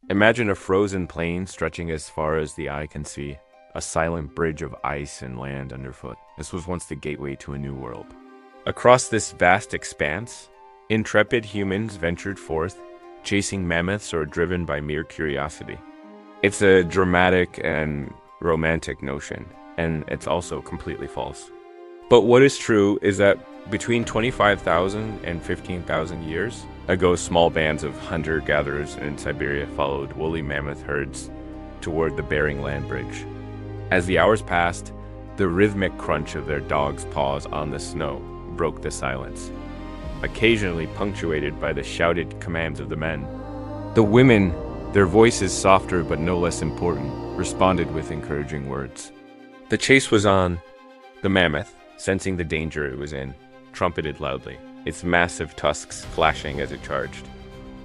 Imagine a frozen plain stretching as far as the eye can see, a silent bridge of ice and land underfoot. This was once the gateway to a new world. Across this vast expanse, intrepid humans ventured forth, chasing mammoths or driven by mere curiosity. It's a dramatic and romantic notion, and it's also completely false. But what is true is that between 25,000 and 15,000 years ago, small bands of hunter-gatherers in Siberia followed woolly mammoth herds toward the Bering Land Bridge. As the hours passed, the rhythmic crunch of their dogs' paws on the snow broke the silence, occasionally punctuated by the shouted commands of the men. The women, their voices softer but no less important, responded with encouraging words. The chase was on. The mammoth, sensing the danger it was in, trumpeted loudly, its massive tusks flashing as it charged.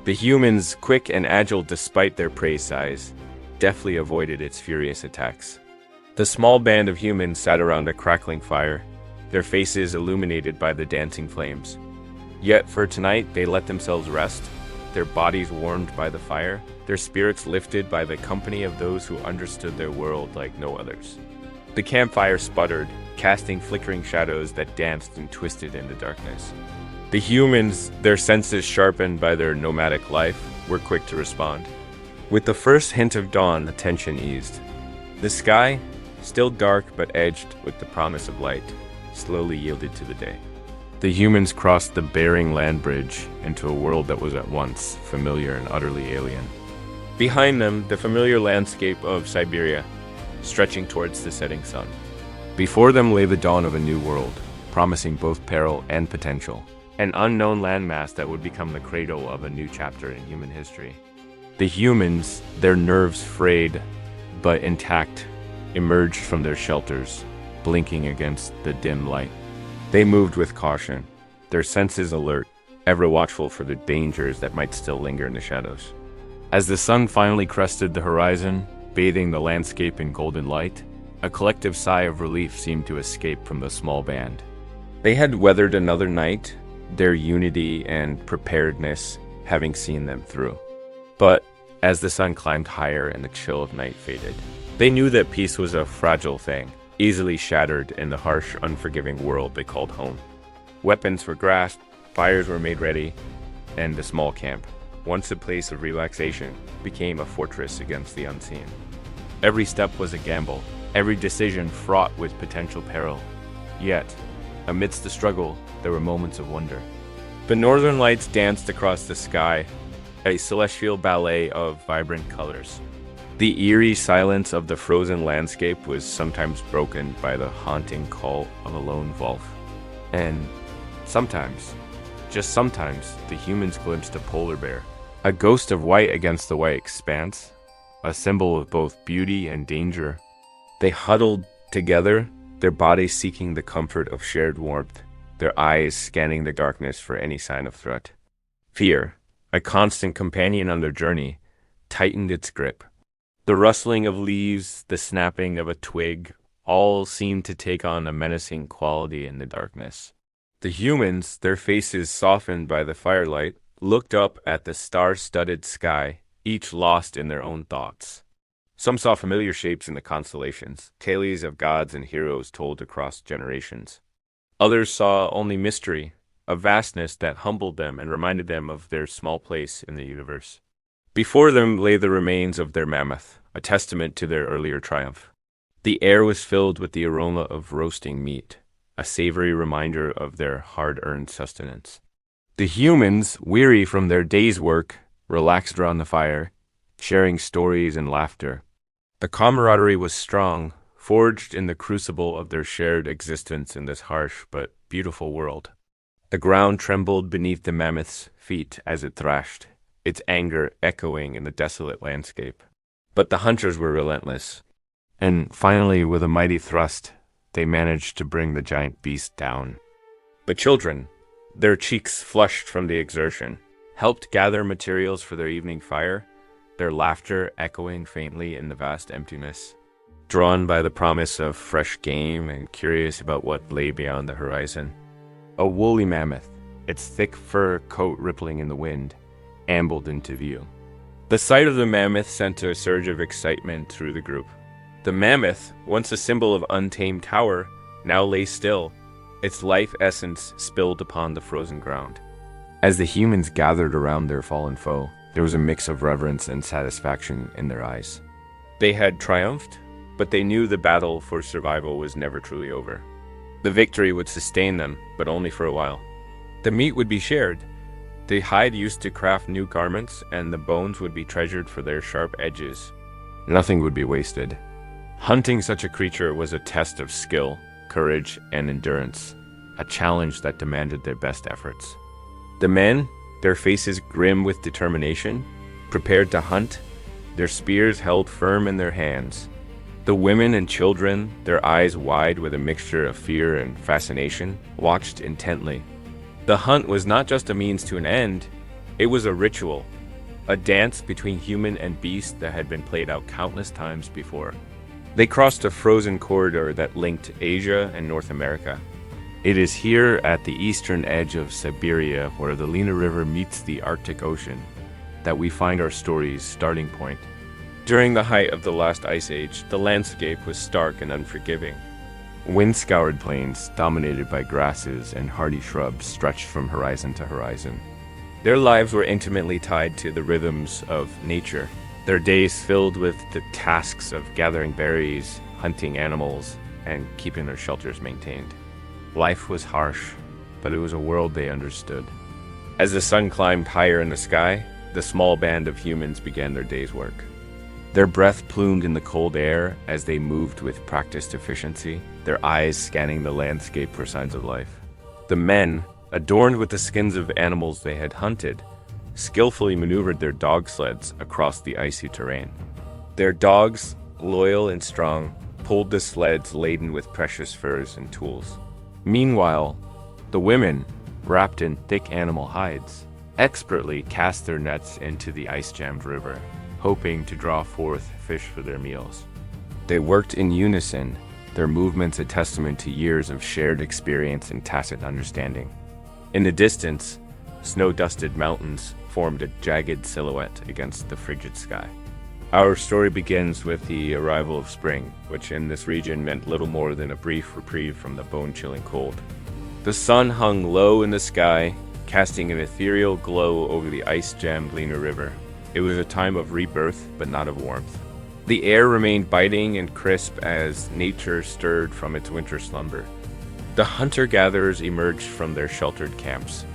The humans, quick and agile despite their prey size, deftly avoided its furious attacks. The small band of humans sat around a crackling fire, their faces illuminated by the dancing flames. Yet for tonight they let themselves rest, their bodies warmed by the fire, their spirits lifted by the company of those who understood their world like no others. The campfire sputtered, casting flickering shadows that danced and twisted in the darkness. The humans, their senses sharpened by their nomadic life, were quick to respond. With the first hint of dawn, the tension eased. The sky, still dark but edged with the promise of light, slowly yielded to the day. The humans crossed the Bering Land Bridge into a world that was at once familiar and utterly alien. Behind them, the familiar landscape of Siberia, stretching towards the setting sun. Before them lay the dawn of a new world, promising both peril and potential, an unknown landmass that would become the cradle of a new chapter in human history. The humans, their nerves frayed but intact, emerged from their shelters, blinking against the dim light. They moved with caution, their senses alert, ever watchful for the dangers that might still linger in the shadows. As the sun finally crested the horizon, bathing the landscape in golden light, a collective sigh of relief seemed to escape from the small band. They had weathered another night, their unity and preparedness having seen them through. But as the sun climbed higher and the chill of night faded, they knew that peace was a fragile thing, easily shattered in the harsh, unforgiving world they called home. Weapons were grasped, fires were made ready, and the small camp, once a place of relaxation, became a fortress against the unseen. Every step was a gamble, every decision fraught with potential peril. Yet, amidst the struggle, there were moments of wonder. The northern lights danced across the sky, a celestial ballet of vibrant colors. The eerie silence of the frozen landscape was sometimes broken by the haunting call of a lone wolf. And sometimes, just sometimes, the humans glimpsed a polar bear, a ghost of white against the white expanse, a symbol of both beauty and danger. They huddled together, their bodies seeking the comfort of shared warmth, their eyes scanning the darkness for any sign of threat. Fear, a constant companion on their journey, tightened its grip. The rustling of leaves, the snapping of a twig, all seemed to take on a menacing quality in the darkness. The humans, their faces softened by the firelight, looked up at the star-studded sky, each lost in their own thoughts. Some saw familiar shapes in the constellations, tales of gods and heroes told across generations. Others saw only mystery, a vastness that humbled them and reminded them of their small place in the universe. Before them lay the remains of their mammoth, a testament to their earlier triumph. The air was filled with the aroma of roasting meat, a savory reminder of their hard-earned sustenance. The humans, weary from their day's work, relaxed around the fire, sharing stories and laughter. The camaraderie was strong, forged in the crucible of their shared existence in this harsh but beautiful world. The ground trembled beneath the mammoth's feet as it thrashed, its anger echoing in the desolate landscape. But the hunters were relentless, and finally, with a mighty thrust, they managed to bring the giant beast down. The children, their cheeks flushed from the exertion, helped gather materials for their evening fire, their laughter echoing faintly in the vast emptiness. Drawn by the promise of fresh game and curious about what lay beyond the horizon, a woolly mammoth, its thick fur coat rippling in the wind, ambled into view. The sight of the mammoth sent a surge of excitement through the group. The mammoth, once a symbol of untamed power, now lay still, its life essence spilled upon the frozen ground. As the humans gathered around their fallen foe, there was a mix of reverence and satisfaction in their eyes. They had triumphed, but they knew the battle for survival was never truly over. The victory would sustain them, but only for a while. The meat would be shared. The hide used to craft new garments, and the bones would be treasured for their sharp edges. Nothing would be wasted. Hunting such a creature was a test of skill, courage, and endurance, a challenge that demanded their best efforts. The men, their faces grim with determination, prepared to hunt, their spears held firm in their hands. The women and children, their eyes wide with a mixture of fear and fascination, watched intently. The hunt was not just a means to an end, it was a ritual, a dance between human and beast that had been played out countless times before. They crossed a frozen corridor that linked Asia and North America. It is here at the eastern edge of Siberia, where the Lena River meets the Arctic Ocean, that we find our story's starting point. During the height of the last ice age, the landscape was stark and unforgiving. Wind-scoured plains, dominated by grasses and hardy shrubs, stretched from horizon to horizon. Their lives were intimately tied to the rhythms of nature, their days filled with the tasks of gathering berries, hunting animals, and keeping their shelters maintained. Life was harsh, but it was a world they understood. As the sun climbed higher in the sky, the small band of humans began their day's work. Their breath plumed in the cold air as they moved with practiced efficiency, their eyes scanning the landscape for signs of life. The men, adorned with the skins of animals they had hunted, skillfully maneuvered their dog sleds across the icy terrain. Their dogs, loyal and strong, pulled the sleds laden with precious furs and tools. Meanwhile, the women, wrapped in thick animal hides, expertly cast their nets into the ice-jammed river, hoping to draw forth fish for their meals. They worked in unison, their movements a testament to years of shared experience and tacit understanding. In the distance, snow-dusted mountains formed a jagged silhouette against the frigid sky. Our story begins with the arrival of spring, which in this region meant little more than a brief reprieve from the bone-chilling cold. The sun hung low in the sky, casting an ethereal glow over the ice-jammed Lena River. It was a time of rebirth, but not of warmth. The air remained biting and crisp as nature stirred from its winter slumber. The hunter-gatherers emerged from their sheltered camps,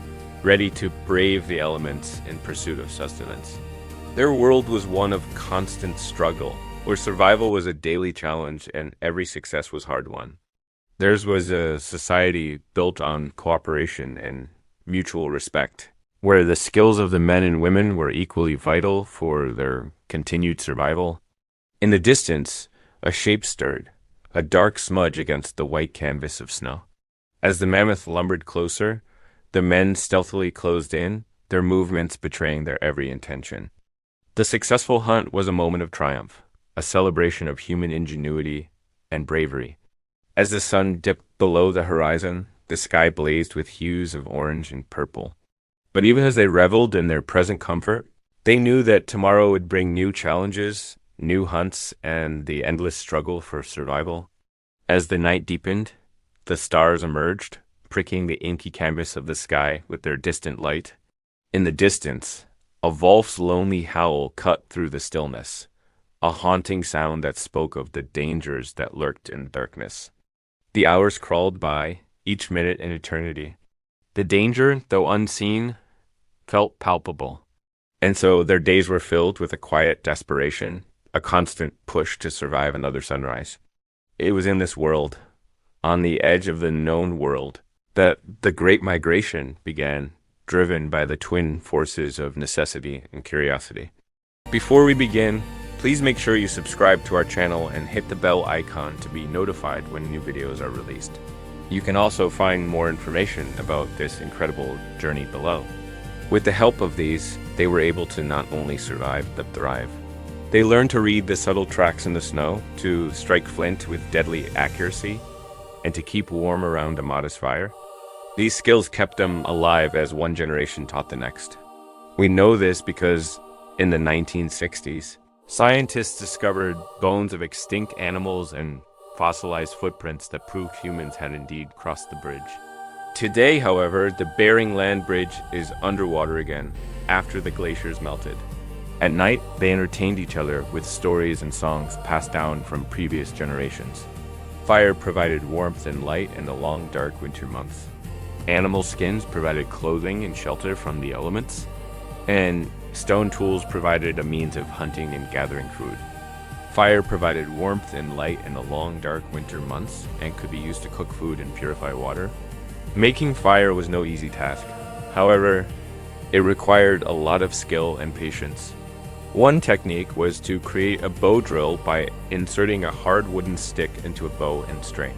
ready to brave the elements in pursuit of sustenance. Their world was one of constant struggle, where survival was a daily challenge and every success was hard-won. Theirs was a society built on cooperation and mutual respect, where the skills of the men and women were equally vital for their continued survival. In the distance, a shape stirred, a dark smudge against the white canvas of snow. As the mammoth lumbered closer, the men stealthily closed in, their movements betraying their every intention. The successful hunt was a moment of triumph, a celebration of human ingenuity and bravery. As the sun dipped below the horizon, the sky blazed with hues of orange and purple. But even as they reveled in their present comfort, they knew that tomorrow would bring new challenges, new hunts, and the endless struggle for survival. As the night deepened, the stars emerged, pricking the inky canvas of the sky with their distant light. In the distance, a wolf's lonely howl cut through the stillness, a haunting sound that spoke of the dangers that lurked in darkness. The hours crawled by, each minute an eternity. The danger, though unseen, felt palpable. And so their days were filled with a quiet desperation, a constant push to survive another sunrise. It was in this world, on the edge of the known world, that the Great Migration began, driven by the twin forces of necessity and curiosity. Before we begin, please make sure you subscribe to our channel and hit the bell icon to be notified when new videos are released. You can also find more information about this incredible journey below. With the help of these, they were able to not only survive but thrive. They learned to read the subtle tracks in the snow, to strike flint with deadly accuracy, and to keep warm around a modest fire. These skills kept them alive as one generation taught the next. We know this because In the 1960s, scientists discovered bones of extinct animals and fossilized footprints that proved humans had indeed crossed the bridge. Today, however, the Bering Land Bridge is underwater again after the glaciers melted. At night, they entertained each other with stories and songs passed down from previous generations. Fire provided warmth and light in the long, dark winter months. Animal skins provided clothing and shelter from the elements, and stone tools provided a means of hunting and gathering food. Fire provided warmth and light in the long, dark winter months and could be used to cook food and purify water. Making fire was no easy task. However, it required a lot of skill and patience. One technique was to create a bow drill by inserting a hard wooden stick into a bow and string.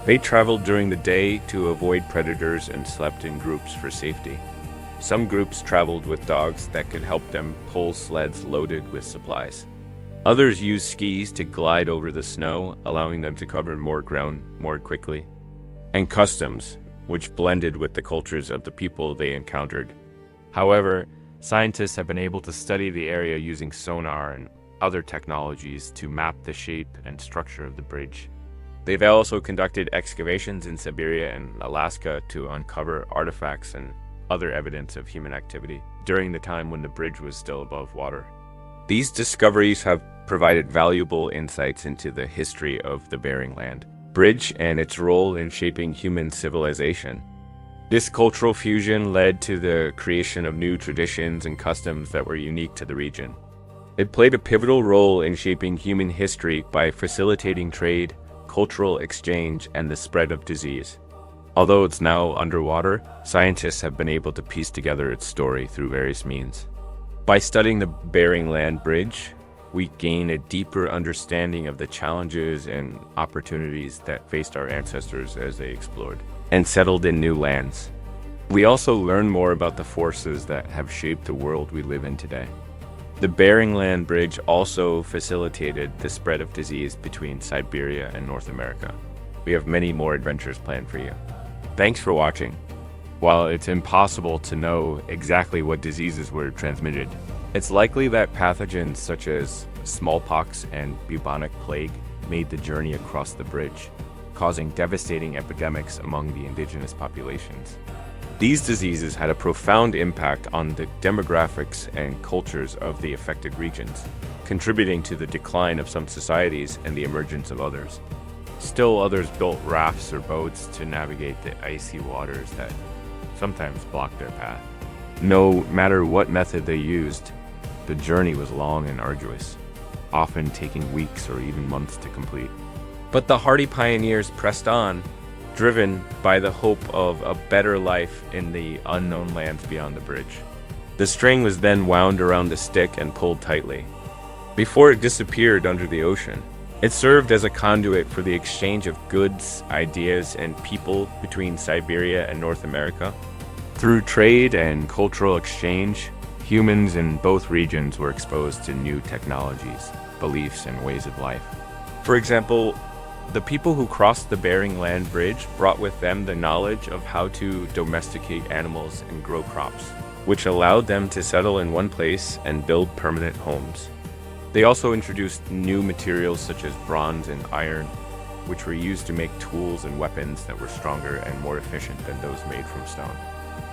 They traveled during the day to avoid predators and slept in groups for safety. Some groups traveled with dogs that could help them pull sleds loaded with supplies. Others used skis to glide over the snow, allowing them to cover more ground more quickly. And customs, which blended with the cultures of the people they encountered. However, scientists have been able to study the area using sonar and other technologies to map the shape and structure of the bridge. They've also conducted excavations in Siberia and Alaska to uncover artifacts and other evidence of human activity during the time when the bridge was still above water. These discoveries have provided valuable insights into the history of the Bering Land Bridge and its role in shaping human civilization. This cultural fusion led to the creation of new traditions and customs that were unique to the region. It played a pivotal role in shaping human history by facilitating trade, cultural exchange, and the spread of disease. Although it's now underwater, scientists have been able to piece together its story through various means. By studying the Bering Land Bridge, we gain a deeper understanding of the challenges and opportunities that faced our ancestors as they explored and settled in new lands. We also learn more about the forces that have shaped the world we live in today. The Bering Land Bridge also facilitated the spread of disease between Siberia and North America. We have many more adventures planned for you. Thanks for watching. While it's impossible to know exactly what diseases were transmitted, it's likely that pathogens such as smallpox and bubonic plague made the journey across the bridge, causing devastating epidemics among the indigenous populations. These diseases had a profound impact on the demographics and cultures of the affected regions, contributing to the decline of some societies and the emergence of others. Still, others built rafts or boats to navigate the icy waters that sometimes blocked their path. No matter what method they used, the journey was long and arduous, often taking weeks or even months to complete. But the hardy pioneers pressed on, driven by the hope of a better life in the unknown lands beyond the bridge. The string was then wound around the stick and pulled tightly. Before it disappeared under the ocean, it served as a conduit for the exchange of goods, ideas, and people between Siberia and North America. Through trade and cultural exchange, humans in both regions were exposed to new technologies, beliefs, and ways of life. For example, the people who crossed the Bering Land Bridge brought with them the knowledge of how to domesticate animals and grow crops, which allowed them to settle in one place and build permanent homes. They also introduced new materials such as bronze and iron, which were used to make tools and weapons that were stronger and more efficient than those made from stone.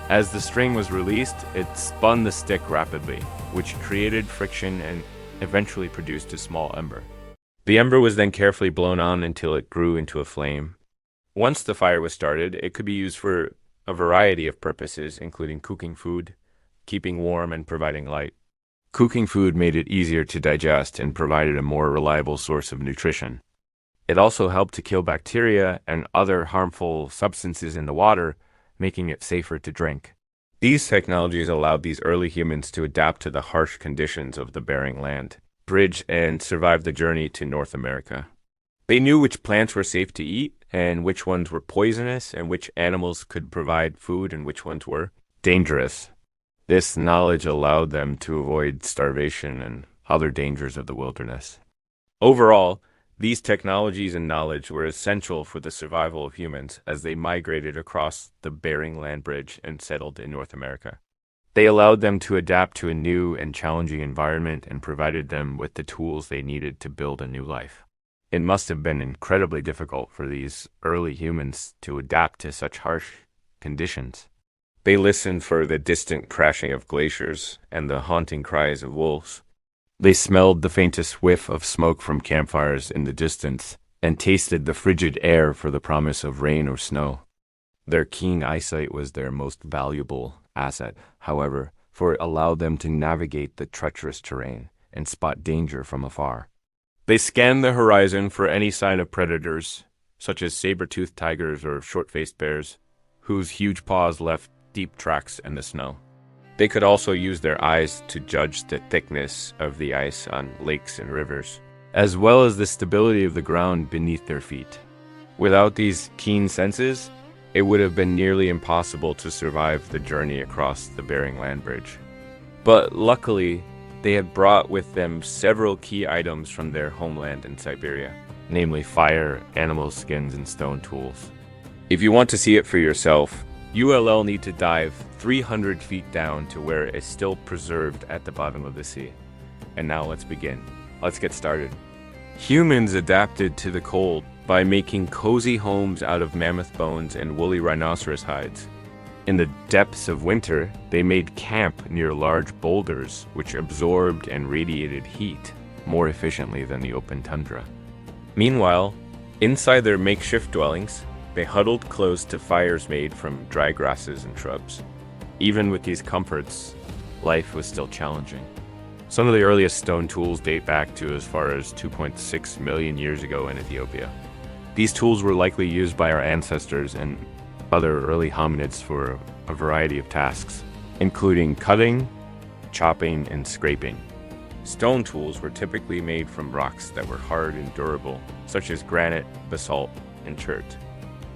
As the string was released, it spun the stick rapidly, which created friction and eventually produced a small ember. The ember was then carefully blown on until it grew into a flame. Once the fire was started, it could be used for a variety of purposes, including cooking food, keeping warm, and providing light. Cooking food made it easier to digest and provided a more reliable source of nutrition. It also helped to kill bacteria and other harmful substances in the water, making it safer to drink. These technologies allowed these early humans to adapt to the harsh conditions of the Bering Land Bridge and survive the journey to North America. They knew which plants were safe to eat and which ones were poisonous and which animals could provide food and which ones were dangerous. This knowledge allowed them to avoid starvation and other dangers of the wilderness. Overall, these technologies and knowledge were essential for the survival of humans as they migrated across the Bering Land Bridge and settled in North America. They allowed them to adapt to a new and challenging environment and provided them with the tools they needed to build a new life. It must have been incredibly difficult for these early humans to adapt to such harsh conditions. They listened for the distant crashing of glaciers and the haunting cries of wolves. They smelled the faintest whiff of smoke from campfires in the distance and tasted the frigid air for the promise of rain or snow. Their keen eyesight was their most valuable asset, however, for it allowed them to navigate the treacherous terrain and spot danger from afar. They scanned the horizon for any sign of predators, such as saber-toothed tigers or short-faced bears, whose huge paws left deep tracks in the snow. They could also use their eyes to judge the thickness of the ice on lakes and rivers, as well as the stability of the ground beneath their feet. Without these keen senses, it would have been nearly impossible to survive the journey across the Bering Land Bridge. But luckily, they had brought with them several key items from their homeland in Siberia, namely fire, animal skins, and stone tools. If you want to see it for yourself, ULL need to dive 300 feet down to where it is still preserved at the bottom of the sea. And now let's begin. Let's get started. Humans adapted to the cold by making cozy homes out of mammoth bones and woolly rhinoceros hides. In the depths of winter, they made camp near large boulders which absorbed and radiated heat more efficiently than the open tundra. Meanwhile, inside their makeshift dwellings, they huddled close to fires made from dry grasses and shrubs. Even with these comforts, life was still challenging. Some of the earliest stone tools date back to as far as 2.6 million years ago in Ethiopia. These tools were likely used by our ancestors and other early hominids for a variety of tasks, including cutting, chopping, and scraping. Stone tools were typically made from rocks that were hard and durable, such as granite, basalt, and chert.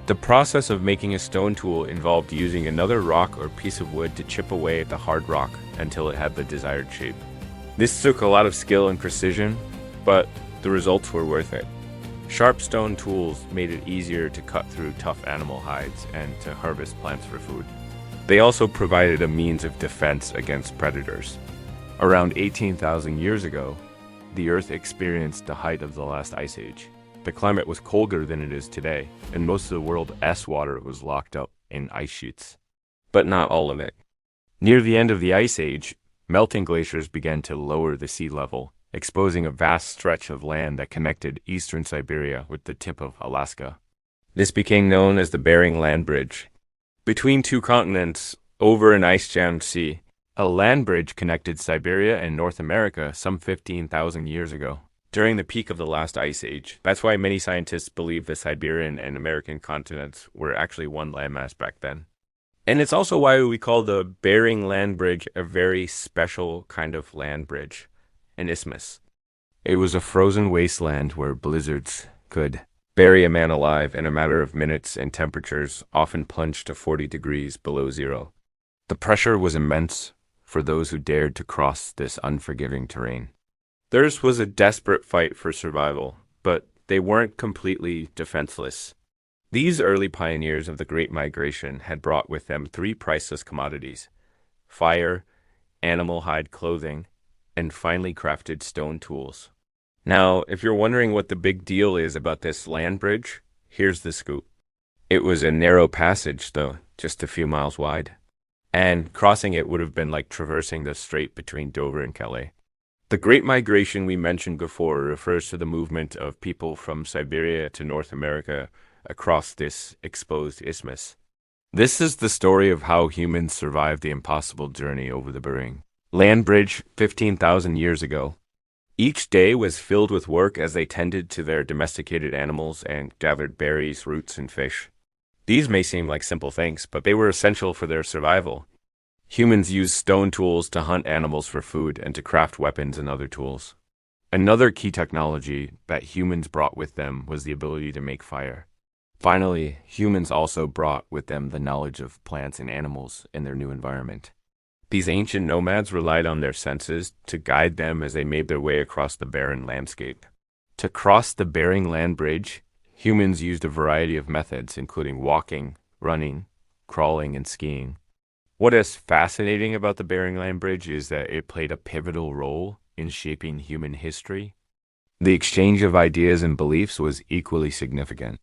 The process of making a stone tool involved using another rock or piece of wood to chip away at the hard rock until it had the desired shape. This took a lot of skill and precision, but the results were worth it. Sharp stone tools made it easier to cut through tough animal hides and to harvest plants for food. They also provided a means of defense against predators. Around 18,000 years ago, the Earth experienced the height of the last ice age. The climate was colder than it is today, and most of the world's S water was locked up in ice sheets. But not all of it. Near the end of the ice age, melting glaciers began to lower the sea level, exposing a vast stretch of land that connected eastern Siberia with the tip of Alaska. This became known as the Bering Land Bridge. Between two continents, over an ice-jammed sea, a land bridge connected Siberia and North America some 15,000 years ago, during the peak of the last ice age. That's why many scientists believe the Siberian and American continents were actually one landmass back then. And it's also why we call the Bering Land Bridge a very special kind of land bridge, an isthmus. It was a frozen wasteland where blizzards could bury a man alive in a matter of minutes and temperatures often plunged to 40 degrees below zero. The pressure was immense for those who dared to cross this unforgiving terrain. Theirs was a desperate fight for survival, but they weren't completely defenseless. These early pioneers of the Great Migration had brought with them three priceless commodities: fire, animal hide clothing, and finely crafted stone tools. Now, if you're wondering what the big deal is about this land bridge, here's the scoop. It was a narrow passage, though, just a few miles wide. And crossing it would have been like traversing the strait between Dover and Calais. The Great Migration we mentioned before refers to the movement of people from Siberia to North America across this exposed isthmus. This is the story of how humans survived the impossible journey over the Bering Land Bridge 15,000 years ago. Each day was filled with work as they tended to their domesticated animals and gathered berries, roots, and fish. These may seem like simple things, but they were essential for their survival. Humans used stone tools to hunt animals for food and to craft weapons and other tools. Another key technology that humans brought with them was the ability to make fire. Finally, humans also brought with them the knowledge of plants and animals in their new environment. These ancient nomads relied on their senses to guide them as they made their way across the barren landscape. To cross the Bering Land Bridge, humans used a variety of methods, including walking, running, crawling, and skiing. What is fascinating about the Bering Land Bridge is that it played a pivotal role in shaping human history. The exchange of ideas and beliefs was equally significant.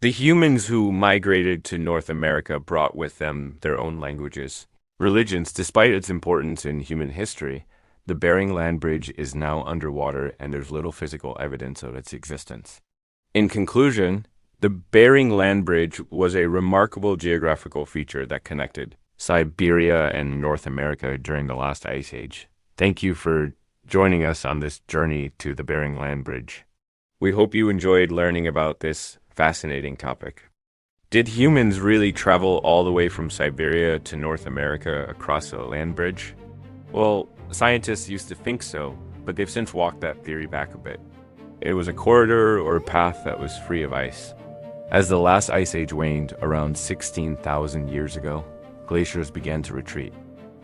The humans who migrated to North America brought with them their own languages, religions. Despite its importance in human history, the Bering Land Bridge is now underwater and there's little physical evidence of its existence. In conclusion, the Bering Land Bridge was a remarkable geographical feature that connected Siberia and North America during the last ice age. Thank you for joining us on this journey to the Bering Land Bridge. We hope you enjoyed learning about this fascinating topic. Did humans really travel all the way from Siberia to North America across a land bridge? Well, scientists used to think so, but they've since walked that theory back a bit. It was a corridor or path that was free of ice. As the last ice age waned around 16,000 years ago, glaciers began to retreat.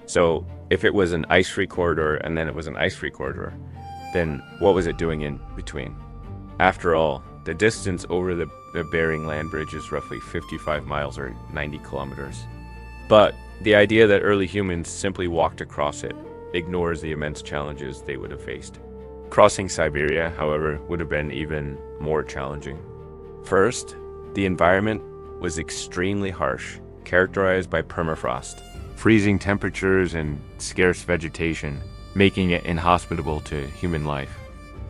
So, if it was an ice-free corridor and then it was an ice-free corridor, then what was it doing in between? After all, the distance over the Bering Land Bridge is roughly 55 miles or 90 kilometers. But the idea that early humans simply walked across it ignores the immense challenges they would have faced. Crossing Siberia, however, would have been even more challenging. First, the environment was extremely harsh, characterized by permafrost, freezing temperatures and scarce vegetation, making it inhospitable to human life.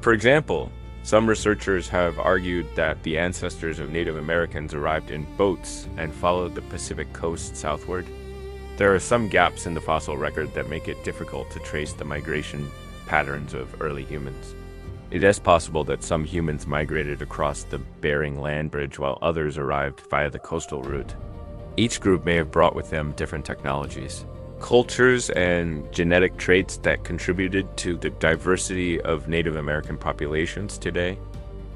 For example, some researchers have argued that the ancestors of Native Americans arrived in boats and followed the Pacific coast southward. There are some gaps in the fossil record that make it difficult to trace the migration patterns of early humans. It is possible that some humans migrated across the Bering Land Bridge while others arrived via the coastal route. Each group may have brought with them different technologies, cultures, and genetic traits that contributed to the diversity of Native American populations today.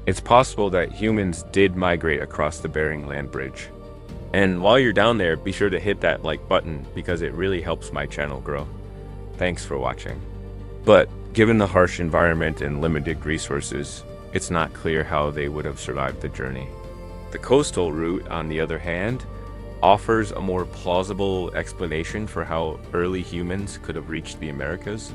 It's possible that humans did migrate across the Bering Land Bridge. And while you're down there, be sure to hit that like button because it really helps my channel grow. Thanks for watching. But given the harsh environment and limited resources, it's not clear how they would have survived the journey. The coastal route, on the other hand, offers a more plausible explanation for how early humans could have reached the Americas,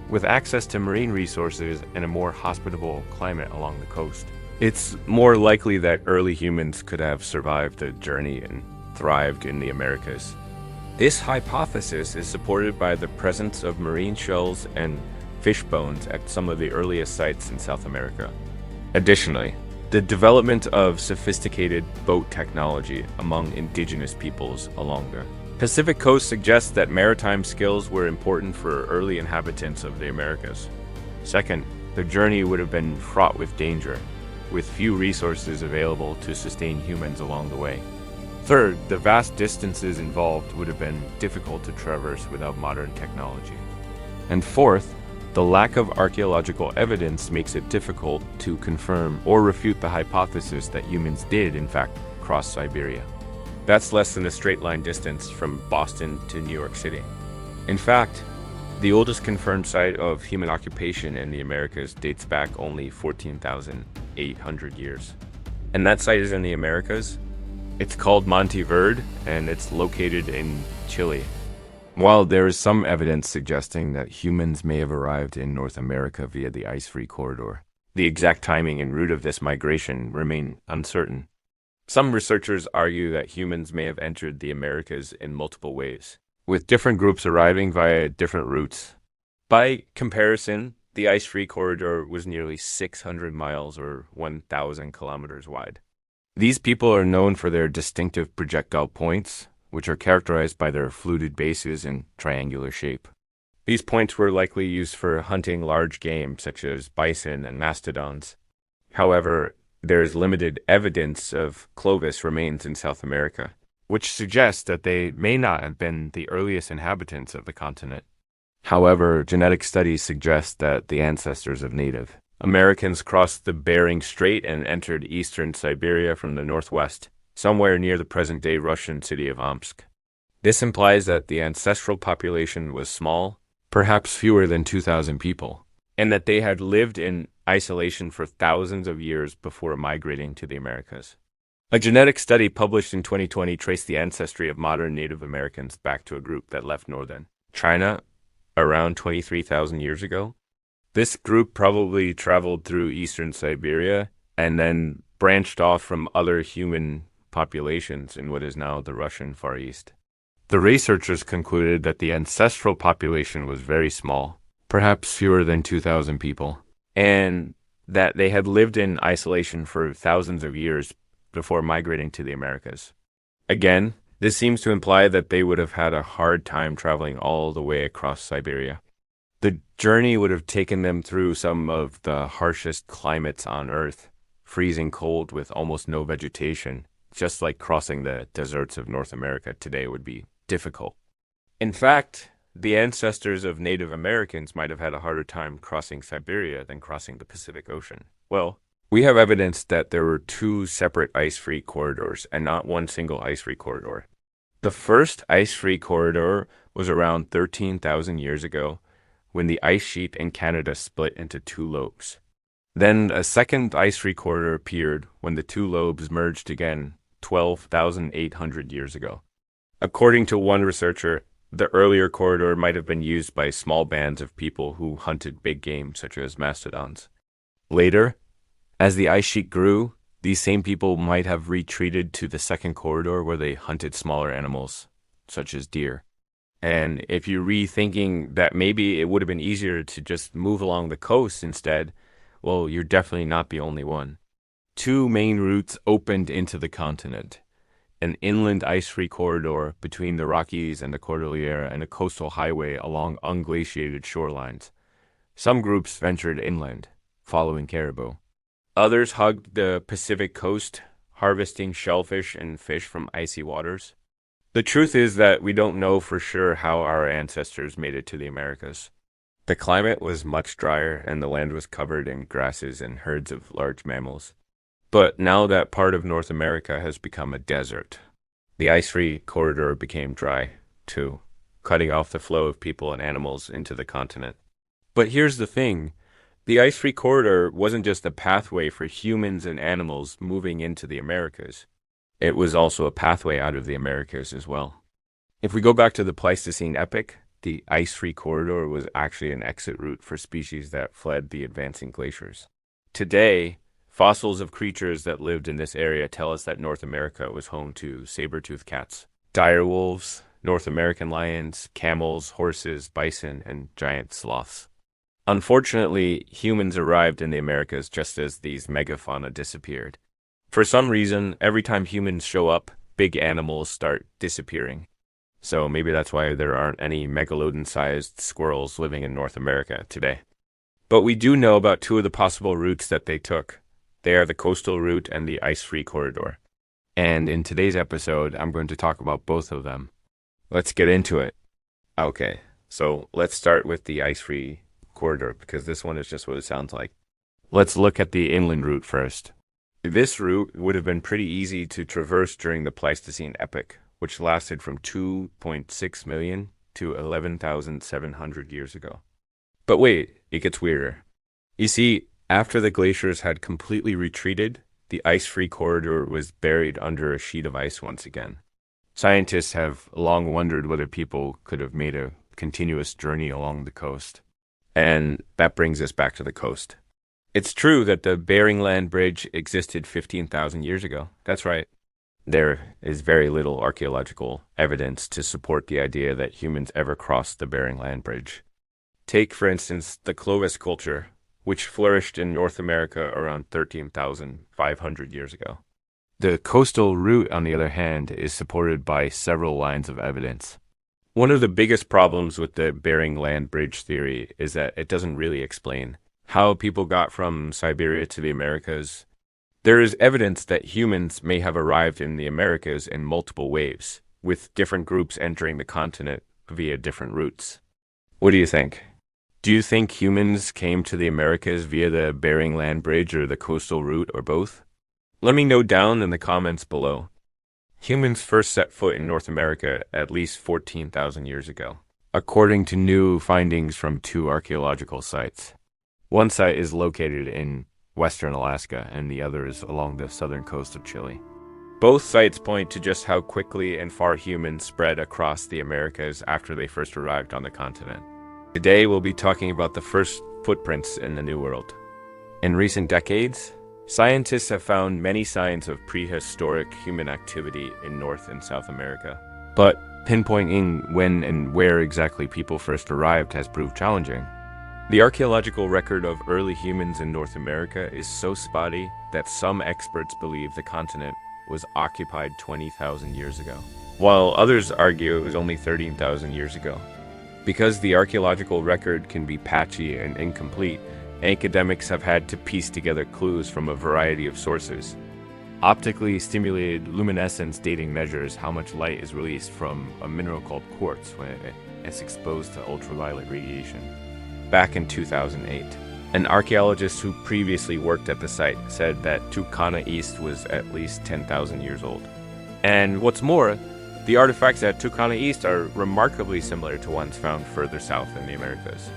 with access to marine resources and a more hospitable climate along the coast. It's more likely that early humans could have survived the journey and thrived in the Americas. This hypothesis is supported by the presence of marine shells and fish bones at some of the earliest sites in South America. Additionally, the development of sophisticated boat technology among indigenous peoples along the Pacific coast suggests that maritime skills were important for early inhabitants of the Americas. Second, the journey would have been fraught with danger, with few resources available to sustain humans along the way. Third, the vast distances involved would have been difficult to traverse without modern technology. And fourth, the lack of archaeological evidence makes it difficult to confirm or refute the hypothesis that humans did, in fact, cross Siberia. That's less than a straight line distance from Boston to New York City. In fact, the oldest confirmed site of human occupation in the Americas dates back only 14,800 years. And that site is in the Americas. It's called Monte Verde, and it's located in Chile. While there is some evidence suggesting that humans may have arrived in North America via the ice-free corridor, the exact timing and route of this migration remain uncertain. Some researchers argue that humans may have entered the Americas in multiple ways, with different groups arriving via different routes. By comparison, the ice-free corridor was nearly 600 miles or 1,000 kilometers wide. These people are known for their distinctive projectile points, which are characterized by their fluted bases and triangular shape. These points were likely used for hunting large game such as bison and mastodons. However, there is limited evidence of Clovis remains in South America, which suggests that they may not have been the earliest inhabitants of the continent. However, genetic studies suggest that the ancestors of Native Americans crossed the Bering Strait and entered eastern Siberia from the northwest, somewhere near the present-day Russian city of Omsk. This implies that the ancestral population was small, perhaps fewer than 2,000 people, and that they had lived in isolation for thousands of years before migrating to the Americas. A genetic study published in 2020 traced the ancestry of modern Native Americans back to a group that left northern China around 23,000 years ago. This group probably traveled through eastern Siberia and then branched off from other human populations in what is now the Russian Far East. The researchers concluded that the ancestral population was very small, perhaps fewer than 2,000 people, and that they had lived in isolation for thousands of years before migrating to the Americas. Again, this seems to imply that they would have had a hard time traveling all the way across Siberia. The journey would have taken them through some of the harshest climates on Earth, freezing cold with almost no vegetation, just like crossing the deserts of North America today would be difficult. In fact, the ancestors of Native Americans might have had a harder time crossing Siberia than crossing the Pacific Ocean. Well, we have evidence that there were two separate ice-free corridors and not one single ice-free corridor. The first ice-free corridor was around 13,000 years ago when the ice sheet in Canada split into two lobes. Then a second ice-free corridor appeared when the two lobes merged again 12,800 years ago. According to one researcher, the earlier corridor might have been used by small bands of people who hunted big game such as mastodons. Later, as the ice sheet grew, these same people might have retreated to the second corridor where they hunted smaller animals, such as deer. And if you're rethinking that maybe it would have been easier to just move along the coast instead, well, you're definitely not the only one. Two main routes opened into the continent: an inland ice-free corridor between the Rockies and the Cordillera, and a coastal highway along unglaciated shorelines. Some groups ventured inland, following caribou. Others hugged the Pacific coast, harvesting shellfish and fish from icy waters. The truth is that we don't know for sure how our ancestors made it to the Americas. The climate was much drier and the land was covered in grasses and herds of large mammals. But now that part of North America has become a desert, the ice-free corridor became dry, too, cutting off the flow of people and animals into the continent. But here's the thing. The ice-free corridor wasn't just a pathway for humans and animals moving into the Americas. It was also a pathway out of the Americas as well. If we go back to the Pleistocene epoch, the ice-free corridor was actually an exit route for species that fled the advancing glaciers. Today, fossils of creatures that lived in this area tell us that North America was home to saber-toothed cats, direwolves, North American lions, camels, horses, bison, and giant sloths. Unfortunately, humans arrived in the Americas just as these megafauna disappeared. For some reason, every time humans show up, big animals start disappearing. So maybe that's why there aren't any megalodon-sized squirrels living in North America today. But we do know about two of the possible routes that they took. They are the coastal route and the ice-free corridor. And in today's episode, I'm going to talk about both of them. Let's get into it. Okay, so let's start with the ice-free corridor because this one is just what it sounds like. Let's look at the inland route first. This route would have been pretty easy to traverse during the Pleistocene epoch, which lasted from 2.6 million to 11,700 years ago. But wait, it gets weirder. You see, after the glaciers had completely retreated, the ice-free corridor was buried under a sheet of ice once again. Scientists have long wondered whether people could have made a continuous journey along the coast. And that brings us back to the coast. It's true that the Bering Land Bridge existed 15,000 years ago. That's right. There is very little archaeological evidence to support the idea that humans ever crossed the Bering Land Bridge. Take, for instance, the Clovis culture, which flourished in North America around 13,500 years ago. The coastal route, on the other hand, is supported by several lines of evidence. One of the biggest problems with the Bering Land Bridge theory is that it doesn't really explain how people got from Siberia to the Americas. There is evidence that humans may have arrived in the Americas in multiple waves, with different groups entering the continent via different routes. What do you think? Do you think humans came to the Americas via the Bering Land Bridge or the coastal route or both? Let me know down in the comments below. Humans first set foot in North America at least 14,000 years ago, according to new findings from two archaeological sites. One site is located in western Alaska, and the other is along the southern coast of Chile. Both sites point to just how quickly and far humans spread across the Americas after they first arrived on the continent. Today, we'll be talking about the first footprints in the New World. In recent decades, scientists have found many signs of prehistoric human activity in North and South America. But pinpointing when and where exactly people first arrived has proved challenging. The archaeological record of early humans in North America is so spotty that some experts believe the continent was occupied 20,000 years ago, while others argue it was only 13,000 years ago. Because the archaeological record can be patchy and incomplete, academics have had to piece together clues from a variety of sources. Optically stimulated luminescence dating measures how much light is released from a mineral called quartz when it's exposed to ultraviolet radiation. Back in 2008, an archaeologist who previously worked at the site said that Tucana East was at least 10,000 years old. And what's more, the artifacts at Tucana East are remarkably similar to ones found further south in the Americas.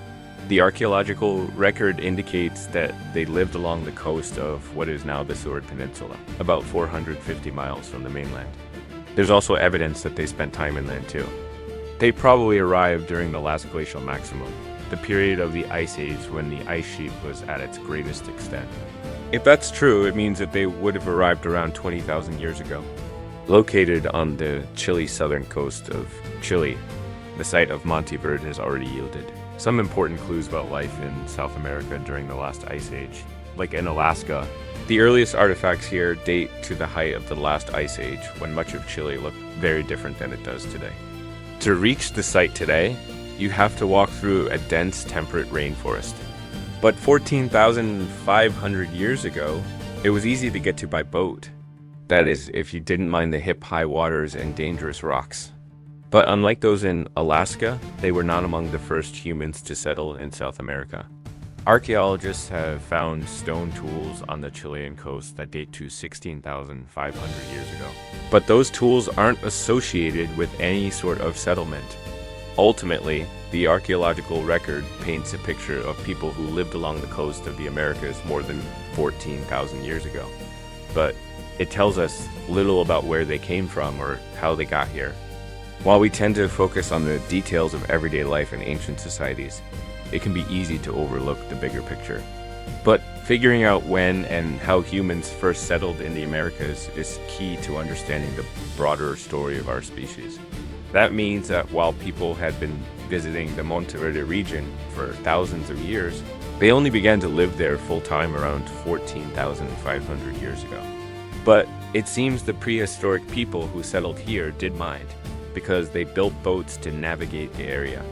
The archaeological record indicates that they lived along the coast of what is now the Seward Peninsula, about 450 miles from the mainland. There's also evidence that they spent time inland too. They probably arrived during the last glacial maximum, the period of the Ice Age when the ice sheet was at its greatest extent. If that's true, it means that they would have arrived around 20,000 years ago. Located on the Chile southern coast of Chile, the site of Monte Verde has already yielded some important clues about life in South America during the last ice age. Like in Alaska, the earliest artifacts here date to the height of the last ice age, when much of Chile looked very different than it does today. To reach the site today, you have to walk through a dense temperate rainforest. But 14,500 years ago, it was easy to get to by boat. That is, if you didn't mind the hip-high waters and dangerous rocks. But unlike those in Alaska, they were not among the first humans to settle in South America. Archaeologists have found stone tools on the Chilean coast that date to 16,500 years ago. But those tools aren't associated with any sort of settlement. Ultimately, the archaeological record paints a picture of people who lived along the coast of the Americas more than 14,000 years ago. But it tells us little about where they came from or how they got here. While we tend to focus on the details of everyday life in ancient societies, it can be easy to overlook the bigger picture. But figuring out when and how humans first settled in the Americas is key to understanding the broader story of our species. That means that while people had been visiting the Monte Verde region for thousands of years, they only began to live there full-time around 14,500 years ago. But it seems the prehistoric people who settled here did mind, because they built boats to navigate the area.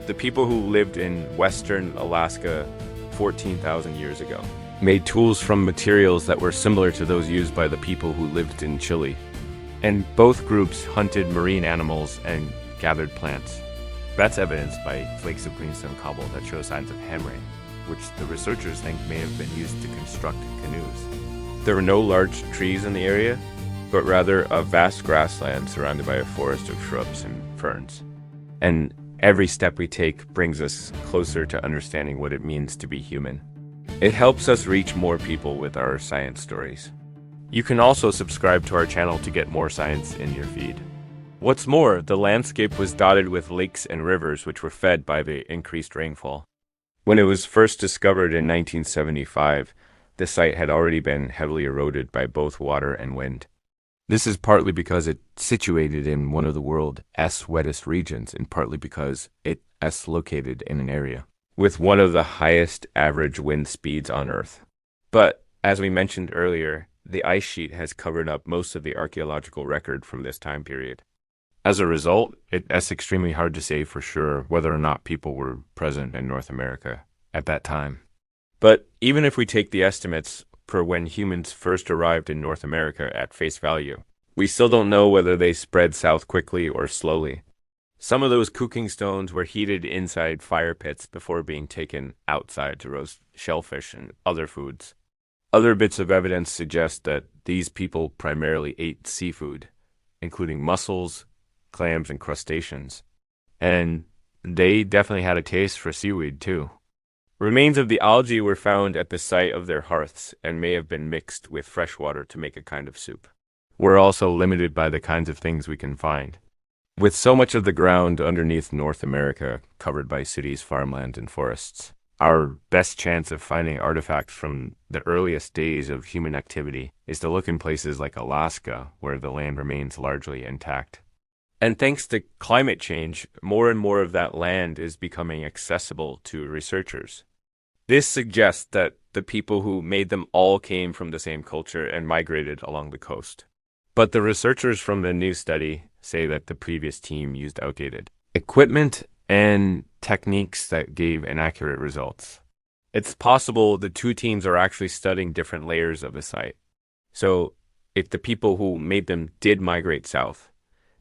The people who lived in western Alaska 14,000 years ago made tools from materials that were similar to those used by the people who lived in Chile. And both groups hunted marine animals and gathered plants. That's evidenced by flakes of greenstone cobble that show signs of hammering, which the researchers think may have been used to construct canoes. There were no large trees in the area, but rather a vast grassland surrounded by a forest of shrubs and ferns. And every step we take brings us closer to understanding what it means to be human. It helps us reach more people with our science stories. You can also subscribe to our channel to get more science in your feed. What's more, the landscape was dotted with lakes and rivers which were fed by the increased rainfall. When it was first discovered in 1975, the site had already been heavily eroded by both water and wind. This is partly because it's situated in one of the world's wettest regions, and partly because it's located in an area with one of the highest average wind speeds on Earth. But, as we mentioned earlier, the ice sheet has covered up most of the archaeological record from this time period. As a result, it's extremely hard to say for sure whether or not people were present in North America at that time. But even if we take the estimates for when humans first arrived in North America at face value, we still don't know whether they spread south quickly or slowly. Some of those cooking stones were heated inside fire pits before being taken outside to roast shellfish and other foods. Other bits of evidence suggest that these people primarily ate seafood, including mussels, clams, and crustaceans. And they definitely had a taste for seaweed too. Remains of the algae were found at the site of their hearths and may have been mixed with fresh water to make a kind of soup. we're also limited by the kinds of things we can find. With so much of the ground underneath North America covered by cities, farmland, and forests, our best chance of finding artifacts from the earliest days of human activity is to look in places like Alaska, where the land remains largely intact. And thanks to climate change, more and more of that land is becoming accessible to researchers. This suggests that the people who made them all came from the same culture and migrated along the coast. But the researchers from the new study say that the previous team used outdated equipment and techniques that gave inaccurate results. It's possible the two teams are actually studying different layers of the site. So if the people who made them did migrate south,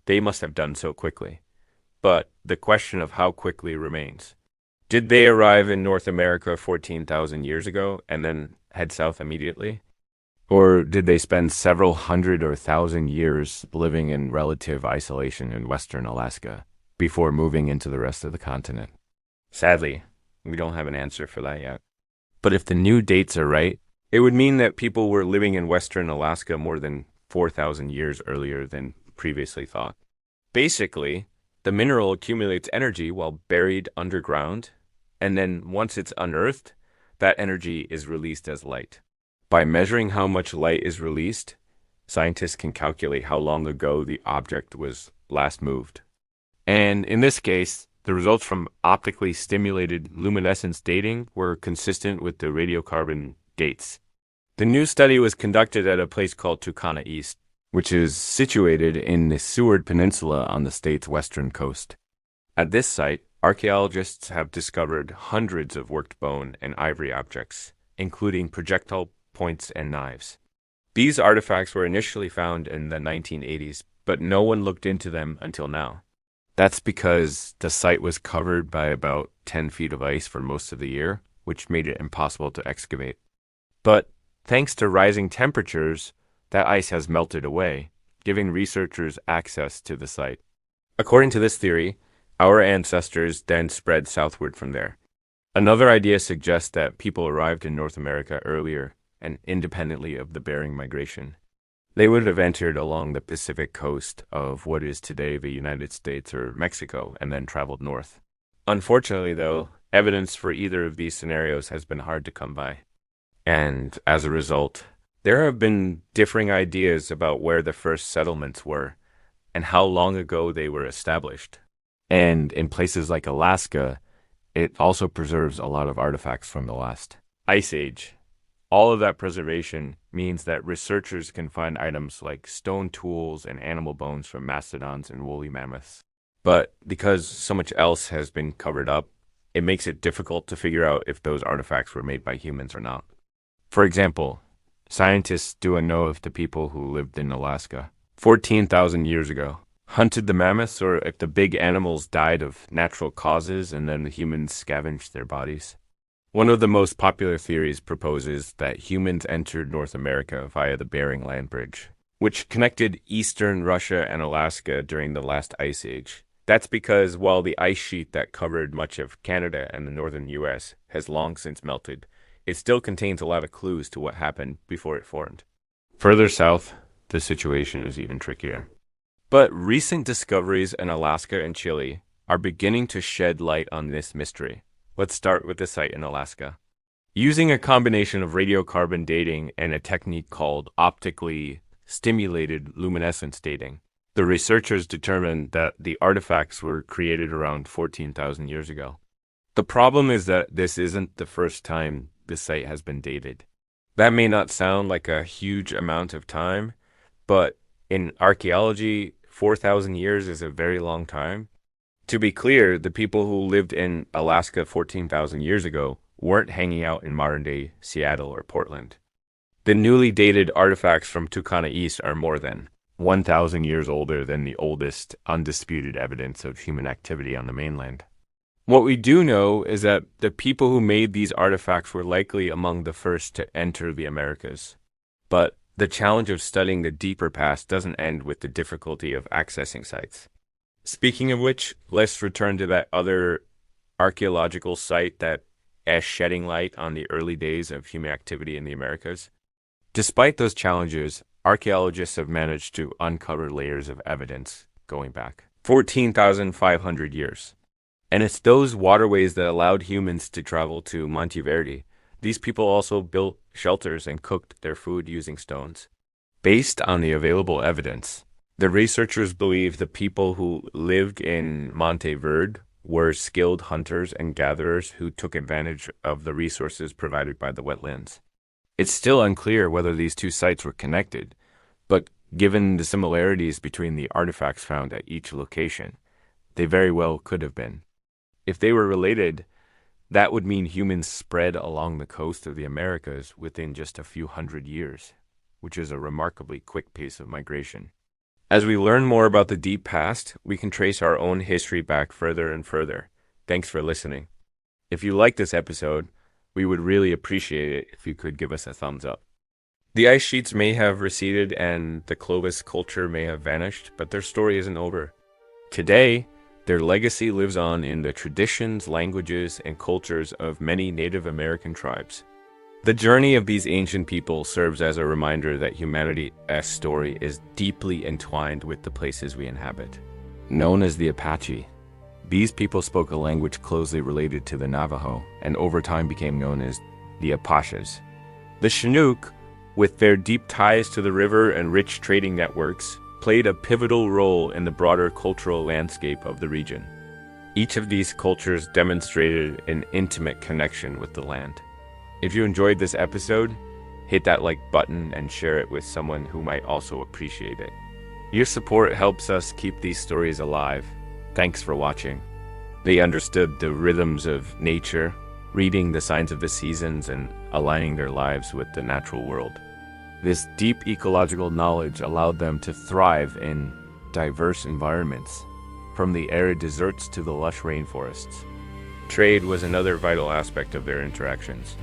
they must have done so quickly. But the question of how quickly remains. Did they arrive in North America 14,000 years ago and then head south immediately? Or did they spend several hundred or thousand years living in relative isolation in western Alaska before moving into the rest of the continent? Sadly, we don't have an answer for that yet. But if the new dates are right, it would mean that people were living in western Alaska more than 4,000 years earlier than previously thought. Basically, the mineral accumulates energy while buried underground, and then once it's unearthed, that energy is released as light. By measuring how much light is released, scientists can calculate how long ago the object was last moved. And in this case, the results from optically stimulated luminescence dating were consistent with the radiocarbon dates. The new study was conducted at a place called Tucana East, which is situated in the Seward Peninsula on the state's western coast. At this site, archaeologists have discovered hundreds of worked bone and ivory objects, including projectile points and knives. These artifacts were initially found in the 1980s, but no one looked into them until now. That's because the site was covered by about 10 feet of ice for most of the year, which made it impossible to excavate. But thanks to rising temperatures, that ice has melted away, giving researchers access to the site. According to this theory, our ancestors then spread southward from there. Another idea suggests that people arrived in North America earlier and independently of the Bering migration. They would have entered along the Pacific coast of what is today the United States or Mexico and then traveled north. Unfortunately, though, evidence for either of these scenarios has been hard to come by. And as a result, there have been differing ideas about where the first settlements were and how long ago they were established. And in places like Alaska, it also preserves a lot of artifacts from the last ice age. All of that preservation means that researchers can find items like stone tools and animal bones from mastodons and woolly mammoths. But because so much else has been covered up, it makes it difficult to figure out if those artifacts were made by humans or not. For example, scientists don't know if the people who lived in Alaska 14,000 years ago hunted the mammoths or if the big animals died of natural causes and then the humans scavenged their bodies. One of the most popular theories proposes that humans entered North America via the Bering Land Bridge, which connected eastern Russia and Alaska during the last ice age. That's because while the ice sheet that covered much of Canada and the northern US has long since melted, it still contains a lot of clues to what happened before it formed. Further south, the situation is even trickier. But recent discoveries in Alaska and Chile are beginning to shed light on this mystery. Let's start with the site in Alaska. Using a combination of radiocarbon dating and a technique called optically stimulated luminescence dating, the researchers determined that the artifacts were created around 14,000 years ago. The problem is that this isn't the first time the site has been dated. That may not sound like a huge amount of time, but in archaeology, 4,000 years is a very long time. To be clear, the people who lived in Alaska 14,000 years ago weren't hanging out in modern-day Seattle or Portland. The newly dated artifacts from Tucana East are more than 1,000 years older than the oldest undisputed evidence of human activity on the mainland. What we do know is that the people who made these artifacts were likely among the first to enter the Americas. But the challenge of studying the deeper past doesn't end with the difficulty of accessing sites. Speaking of which, let's return to that other archaeological site that is shedding light on the early days of human activity in the Americas. Despite those challenges, archaeologists have managed to uncover layers of evidence going back 14,500 years. And it's those waterways that allowed humans to travel to Monteverde. These people also built shelters and cooked their food using stones. Based on the available evidence, the researchers believe the people who lived in Monteverde were skilled hunters and gatherers who took advantage of the resources provided by the wetlands. It's still unclear whether these two sites were connected, but given the similarities between the artifacts found at each location, they very well could have been. If they were related, that would mean humans spread along the coast of the Americas within just a few hundred years, which is a remarkably quick pace of migration. As we learn more about the deep past, we can trace our own history back further and further. Thanks for listening. If you like this episode, we would really appreciate it if you could give us a thumbs up. The ice sheets may have receded and the Clovis culture may have vanished, but their story isn't over. Today, their legacy lives on in the traditions, languages, and cultures of many Native American tribes. The journey of these ancient people serves as a reminder that humanity's story is deeply entwined with the places we inhabit. Known as the Apache, these people spoke a language closely related to the Navajo and over time became known as the Apaches. The Chinook, with their deep ties to the river and rich trading networks, played a pivotal role in the broader cultural landscape of the region. Each of these cultures demonstrated an intimate connection with the land. If you enjoyed this episode, hit that like button and share it with someone who might also appreciate it. Your support helps us keep these stories alive. Thanks for watching. They understood the rhythms of nature, reading the signs of the seasons and aligning their lives with the natural world. This deep ecological knowledge allowed them to thrive in diverse environments, from the arid deserts to the lush rainforests. Trade was another vital aspect of their interactions.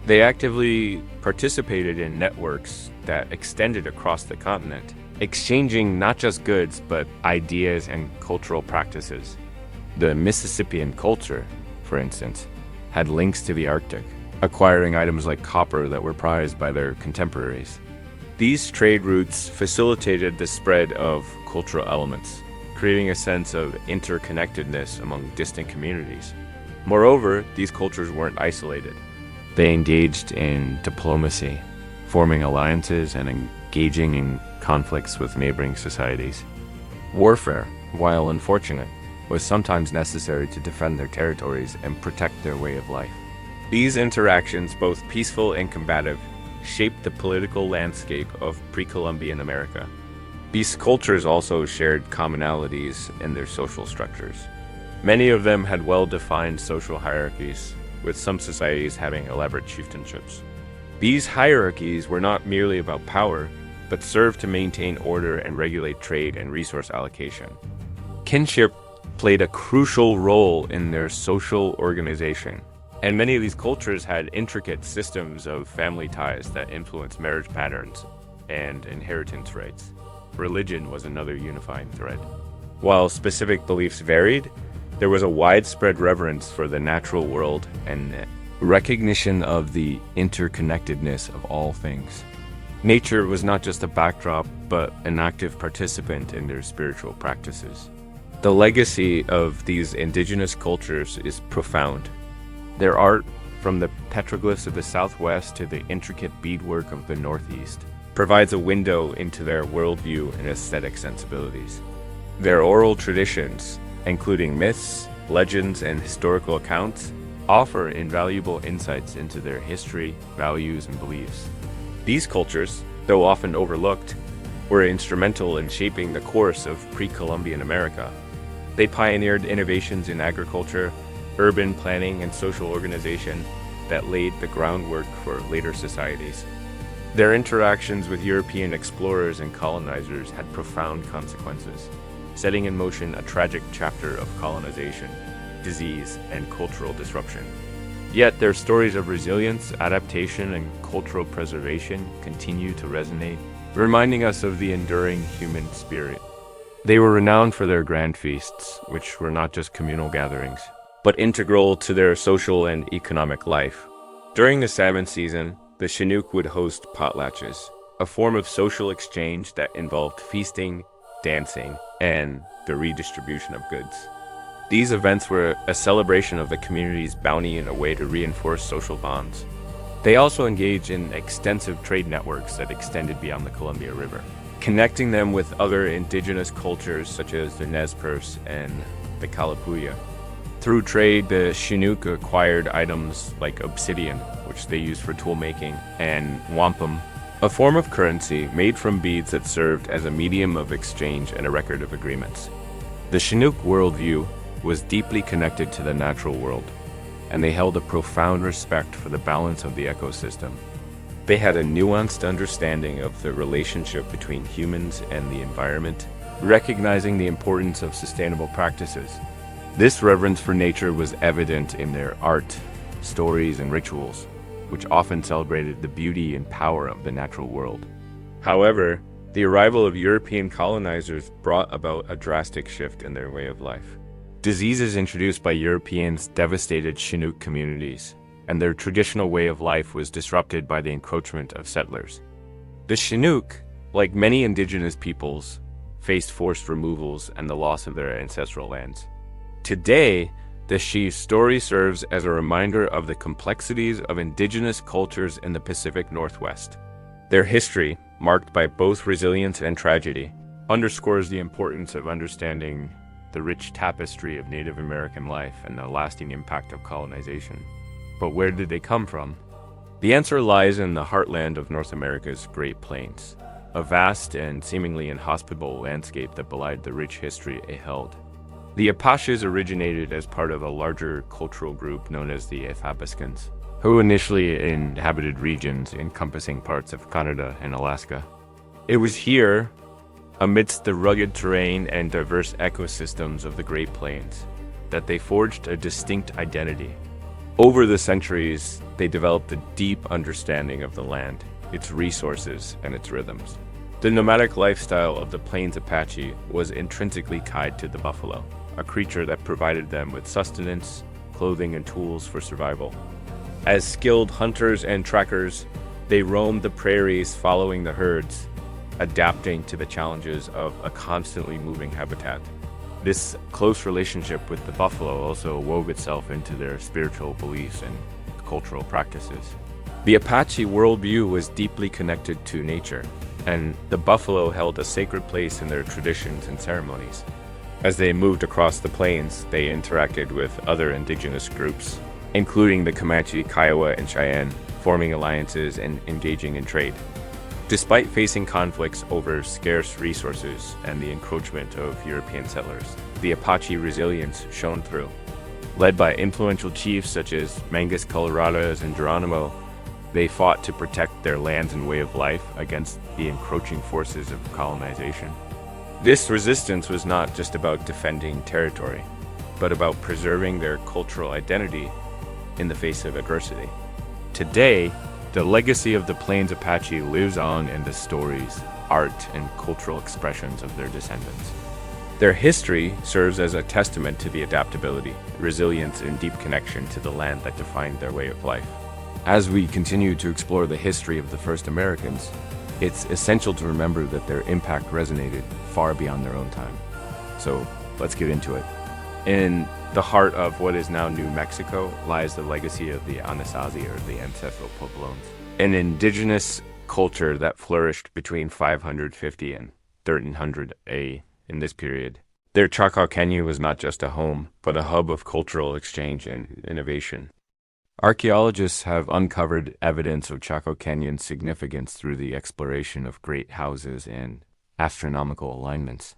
They actively participated in networks that extended across the continent, exchanging not just goods, but ideas and cultural practices. The Mississippian culture, for instance, had links to the Arctic, acquiring items like copper that were prized by their contemporaries. These trade routes facilitated the spread of cultural elements, creating a sense of interconnectedness among distant communities. Moreover, these cultures weren't isolated. They engaged in diplomacy, forming alliances and engaging in conflicts with neighboring societies. Warfare, while unfortunate, was sometimes necessary to defend their territories and protect their way of life. These interactions, both peaceful and combative, shaped the political landscape of pre-Columbian America. These cultures also shared commonalities in their social structures. Many of them had well-defined social hierarchies, with some societies having elaborate chieftainships. These hierarchies were not merely about power, but served to maintain order and regulate trade and resource allocation. Kinship played a crucial role in their social organization, and many of these cultures had intricate systems of family ties that influenced marriage patterns and inheritance rights. Religion was another unifying thread. While specific beliefs varied, there was a widespread reverence for the natural world and recognition of the interconnectedness of all things. Nature was not just a backdrop, but an active participant in their spiritual practices. The legacy of these indigenous cultures is profound. Their art, from the petroglyphs of the Southwest to the intricate beadwork of the Northeast, provides a window into their worldview and aesthetic sensibilities. Their oral traditions, including myths, legends, and historical accounts, offer invaluable insights into their history, values, and beliefs. These cultures, though often overlooked, were instrumental in shaping the course of pre-Columbian America. They pioneered innovations in agriculture, urban planning, and social organization that laid the groundwork for later societies. Their interactions with European explorers and colonizers had profound consequences, setting in motion a tragic chapter of colonization, disease, and cultural disruption. Yet their stories of resilience, adaptation, and cultural preservation continue to resonate, reminding us of the enduring human spirit. They were renowned for their grand feasts, which were not just communal gatherings, but integral to their social and economic life. During the salmon season, the Chinook would host potlatches, a form of social exchange that involved feasting, dancing, and the redistribution of goods. These events were a celebration of the community's bounty and a way to reinforce social bonds. They also engaged in extensive trade networks that extended beyond the Columbia River, connecting them with other indigenous cultures such as the Nez Perce and the Kalapuya. Through trade, the Chinook acquired items like obsidian, which they used for tool making, and wampum, a form of currency made from beads that served as a medium of exchange and a record of agreements. The Chinook worldview was deeply connected to the natural world, and they held a profound respect for the balance of the ecosystem. They had a nuanced understanding of the relationship between humans and the environment, recognizing the importance of sustainable practices. This reverence for nature was evident in their art, stories, and rituals, which often celebrated the beauty and power of the natural world. However, the arrival of European colonizers brought about a drastic shift in their way of life. Diseases introduced by Europeans devastated Chinook communities, and their traditional way of life was disrupted by the encroachment of settlers. The Chinook, like many indigenous peoples, faced forced removals and the loss of their ancestral lands. Today, the Xi story serves as a reminder of the complexities of indigenous cultures in the Pacific Northwest. Their history, marked by both resilience and tragedy, underscores the importance of understanding the rich tapestry of Native American life and the lasting impact of colonization. But where did they come from? The answer lies in the heartland of North America's Great Plains, a vast and seemingly inhospitable landscape that belied the rich history it held. The Apaches originated as part of a larger cultural group known as the Athabascans, who initially inhabited regions encompassing parts of Canada and Alaska. It was here, amidst the rugged terrain and diverse ecosystems of the Great Plains, that they forged a distinct identity. Over the centuries, they developed a deep understanding of the land, its resources, and its rhythms. The nomadic lifestyle of the Plains Apache was intrinsically tied to the buffalo, a creature that provided them with sustenance, clothing, and tools for survival. As skilled hunters and trackers, they roamed the prairies following the herds, adapting to the challenges of a constantly moving habitat. This close relationship with the buffalo also wove itself into their spiritual beliefs and cultural practices. The Apache worldview was deeply connected to nature, and the buffalo held a sacred place in their traditions and ceremonies. As they moved across the plains, they interacted with other indigenous groups, including the Comanche, Kiowa, and Cheyenne, forming alliances and engaging in trade. Despite facing conflicts over scarce resources and the encroachment of European settlers, the Apache resilience shone through. Led by influential chiefs such as Mangus Coloradas and Geronimo, they fought to protect their lands and way of life against the encroaching forces of colonization. This resistance was not just about defending territory, but about preserving their cultural identity in the face of adversity. Today, the legacy of the Plains Apache lives on in the stories, art, and cultural expressions of their descendants. Their history serves as a testament to the adaptability, resilience, and deep connection to the land that defined their way of life. As we continue to explore the history of the first Americans, it's essential to remember that their impact resonated far beyond their own time. So let's get into it. In the heart of what is now New Mexico lies the legacy of the Anasazi, or the ancestral Puebloans, an indigenous culture that flourished between 550 and 1300 A in this period. Their Chaco Canyon was not just a home, but a hub of cultural exchange and innovation. Archaeologists have uncovered evidence of Chaco Canyon's significance through the exploration of great houses and astronomical alignments.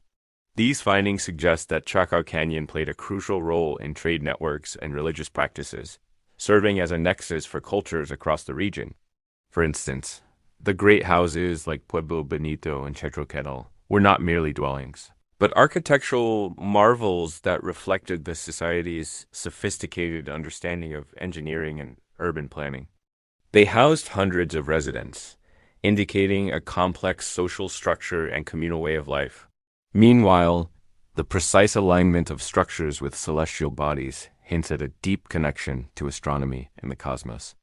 These findings suggest that Chaco Canyon played a crucial role in trade networks and religious practices, serving as a nexus for cultures across the region. For instance, the great houses like Pueblo Bonito and Chetroketal were not merely dwellings, but architectural marvels that reflected the society's sophisticated understanding of engineering and urban planning. They housed hundreds of residents, indicating a complex social structure and communal way of life. Meanwhile, the precise alignment of structures with celestial bodies hints at a deep connection to astronomy and the cosmos.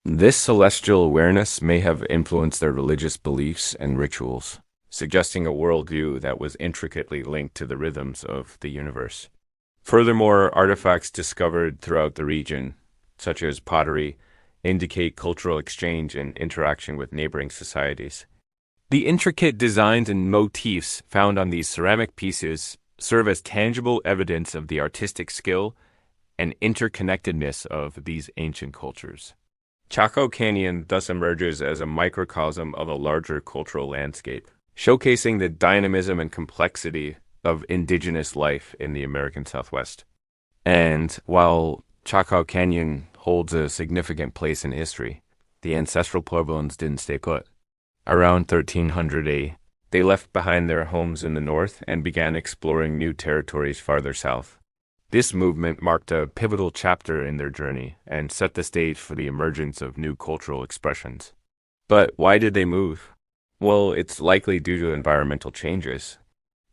This celestial awareness may have influenced their religious beliefs and rituals, suggesting a worldview that was intricately linked to the rhythms of the universe. Furthermore, artifacts discovered throughout the region, such as pottery, indicate cultural exchange and interaction with neighboring societies. The intricate designs and motifs found on these ceramic pieces serve as tangible evidence of the artistic skill and interconnectedness of these ancient cultures. Chaco Canyon thus emerges as a microcosm of a larger cultural landscape, showcasing the dynamism and complexity of indigenous life in the American Southwest. And while Chaco Canyon holds a significant place in history, the ancestral Puebloans didn't stay put. Around 1300 AD, they left behind their homes in the north and began exploring new territories farther south. This movement marked a pivotal chapter in their journey and set the stage for the emergence of new cultural expressions. But why did they move? Well, it's likely due to environmental changes.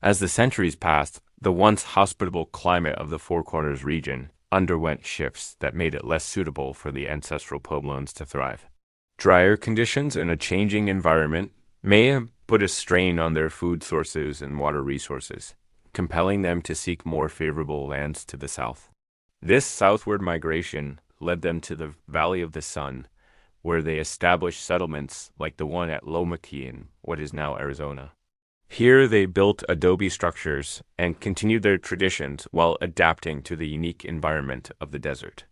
As the centuries passed, the once hospitable climate of the Four Corners region underwent shifts that made it less suitable for the ancestral Puebloans to thrive. Drier conditions and a changing environment may have put a strain on their food sources and water resources, compelling them to seek more favorable lands to the south. This southward migration led them to the Valley of the Sun, where they established settlements like the one at Loma Key in what is now Arizona. Here they built adobe structures and continued their traditions while adapting to the unique environment of the desert.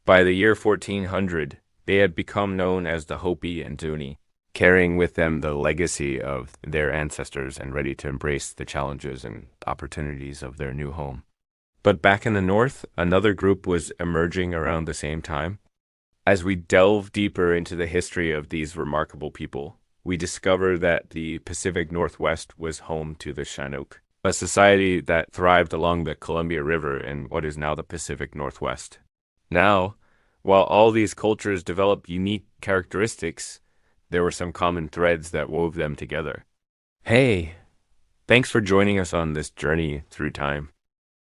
By the year 1400, they had become known as the Hopi and Zuni, carrying with them the legacy of their ancestors and ready to embrace the challenges and opportunities of their new home. But back in the north, another group was emerging around the same time. As we delve deeper into the history of these remarkable people, we discover that the Pacific Northwest was home to the Chinook, a society that thrived along the Columbia River in what is now the Pacific Northwest. Now, while all these cultures developed unique characteristics, there were some common threads that wove them together. Hey, thanks for joining us on this journey through time.